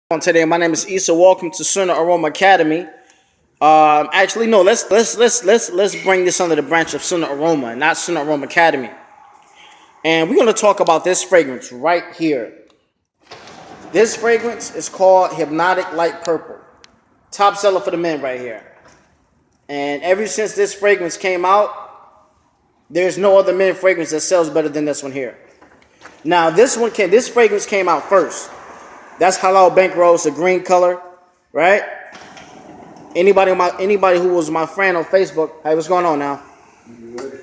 On today. My name is Issa. Welcome to Sunnah Aroma Academy. Actually, no. Let's bring this under the branch of Sunnah Aroma, not Sunnah Aroma Academy. And we're going to talk about this fragrance right here. This fragrance is called Hypnotic Light Purple. Top seller for the men right here. And ever since this fragrance came out, there's no other men fragrance that sells better than this one here. Now, this fragrance came out first. That's halal bankroll. It's a green color, right? Anybody who was my friend on Facebook, hey, what's going on now?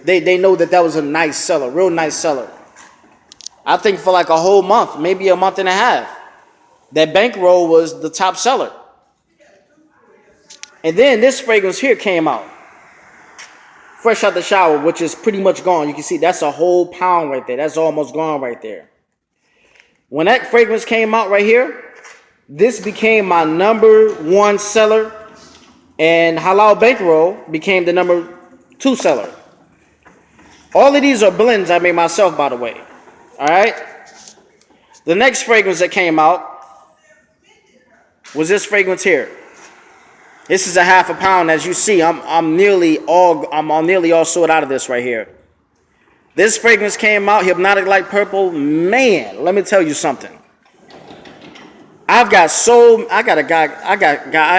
They know that was a nice seller, real nice seller. I think for like a whole month, maybe a month and a half, that bankroll was the top seller. And then this fragrance here came out, fresh out the shower, which is pretty much gone. You can see that's a whole pound right there. That's almost gone right there. When that fragrance came out right here, this became my #1 seller, and halal bankroll became the #2 seller. All of these are blends I made myself, by the way. All right. The next fragrance that came out was this fragrance here. This is a half a pound. As you see, I'm nearly all sold out of this right here. This fragrance came out, Hypnotic Light Purple. Man, let me tell you something. I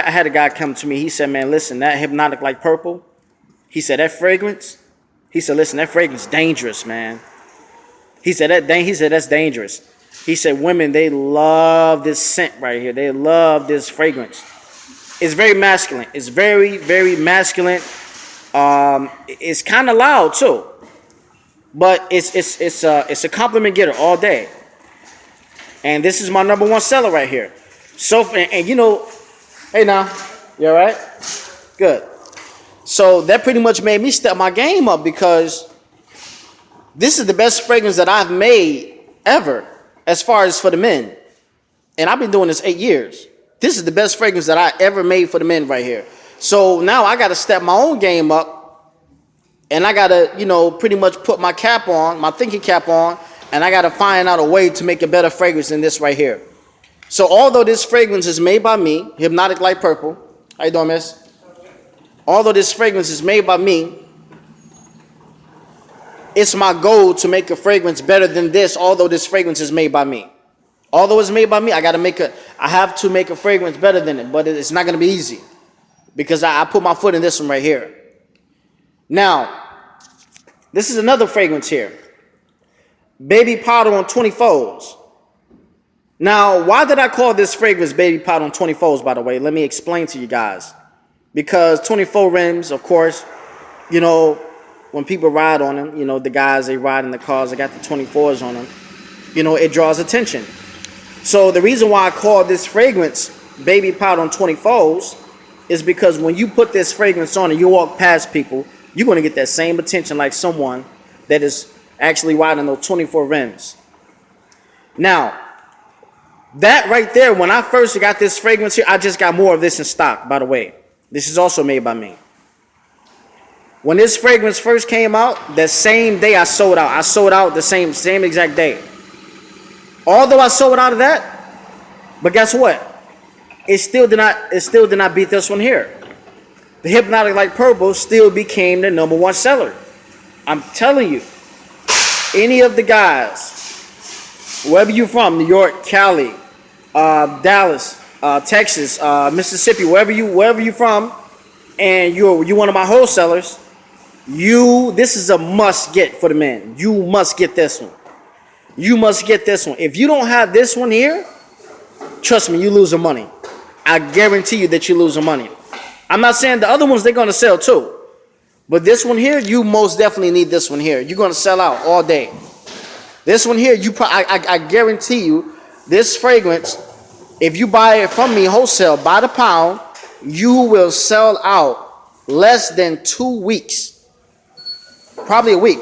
had a guy come to me. He said, man, listen, that Hypnotic Light Purple, he said, that fragrance, listen, that fragrance dangerous, man. He said, that's dangerous. He said, women, they love this scent right here. They love this fragrance. It's very masculine. It's very, very masculine. It's kind of loud, too. But it's a compliment getter all day. And this is my #1 seller right here. So, and you know, hey now, you all right? Good. So that pretty much made me step my game up, because this is the best fragrance that I've made ever as far as for the men. And I've been doing this 8 years. This is the best fragrance that I ever made for the men right here. So now I got to step my own game up. And I got to, pretty much put my cap on, my thinking cap on, and I got to find out a way to make a better fragrance than this right here. So although this fragrance is made by me, Hypnotic Light Purple, how you doing, miss? Although this fragrance is made by me, it's my goal to make a fragrance better than this, although this fragrance is made by me. Although it's made by me, I have to make a fragrance better than it, but it's not going to be easy, because I put my foot in this one right here. Now, this is another fragrance here. Baby Powder on 20 folds. Now, why did I call this fragrance Baby Powder on 20 folds, by the way? Let me explain to you guys. Because 24 rims, of course, when people ride on them, the guys, they ride in the cars, they got the 24s on them, it draws attention. So the reason why I call this fragrance Baby Powder on 20 folds is because when you put this fragrance on and you walk past people, you're going to get that same attention like someone that is actually riding those 24 rims. Now, that right there, when I first got this fragrance here, I just got more of this in stock, by the way. This is also made by me. When this fragrance first came out, that same day I sold out. I sold out the same exact day. Although I sold out of that, but guess what? It still did not beat this one here. The Hypnotic Light Purple still became the #1 seller. I'm telling you, any of the guys, wherever you're from, New York, Cali, Dallas, Texas, Mississippi, wherever you're from, and you're one of my wholesalers, this is a must get for the men. You must get this one. You must get this one. If you don't have this one here, trust me, you losing money. I guarantee you that you're losing money. I'm not saying the other ones, they're going to sell too. But this one here, you most definitely need this one here. You're going to sell out all day. This one here, I guarantee you, this fragrance, if you buy it from me wholesale by the pound, you will sell out less than 2 weeks. Probably a week.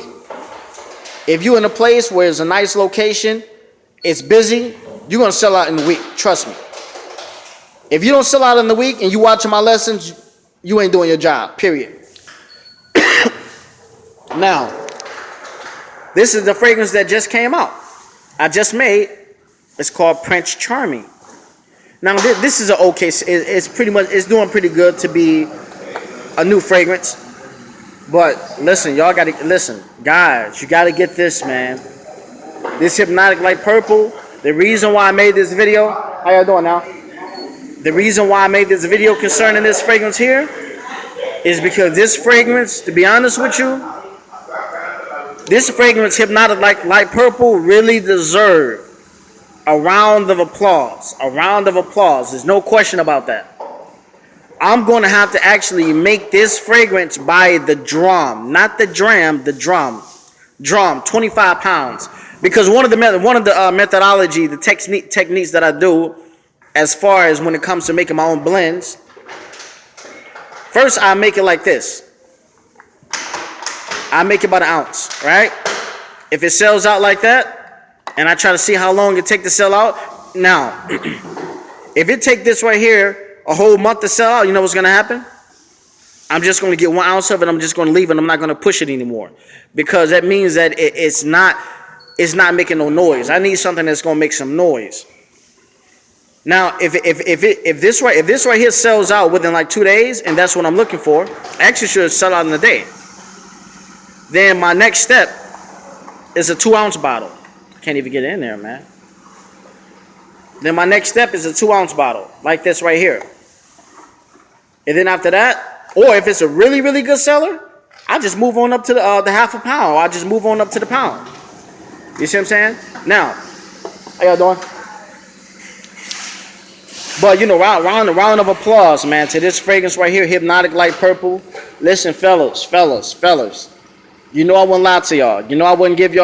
If you're in a place where it's a nice location, it's busy, you're going to sell out in a week. Trust me. If you don't sell out in the week and you watching my lessons, you ain't doing your job, period. Now, this is the fragrance that just came out. I just made. It's called Prince Charming. Now this is an okay. It's pretty much, it's doing pretty good to be a new fragrance. But listen, y'all gotta listen, guys. You gotta get this, man. This Hypnotic Light Purple. The reason why I made this video. How y'all doing now? The reason why I made this video concerning this fragrance here is because this fragrance, to be honest with you, this fragrance, Hypnotic Light Purple, really deserves a round of applause. A round of applause. There's no question about that. I'm going to have to actually make this fragrance by the drum. Not the dram, the drum. Drum, 25 pounds. Because one of the methodology, the techniques that I do, as far as when it comes to making my own blends, first I make it like this. I make it by the ounce, right? If it sells out like that, and I try to see how long it take to sell out. Now, if it take this right here a whole month to sell out, you know what's going to happen? I'm just going to get 1 ounce of it. I'm just going to leave it. I'm not going to push it anymore. Because that means that it's not making no noise. I need something that's going to make some noise. Now, if this right here sells out within like 2 days, and that's what I'm looking for, actually should sell out in a day. Then my next step is a 2 ounce bottle. Can't even get in there, man. Then my next step is a 2 ounce bottle, like this right here. And then after that, or if it's a really, really good seller, I just move on up to the half a pound. Or I just move on up to the pound. You see what I'm saying? Now, how y'all doing? But, you know, round of applause, man, to this fragrance right here, Hypnotic Light Purple. Listen, fellas. You know I wouldn't lie to y'all. You know I wouldn't give y'all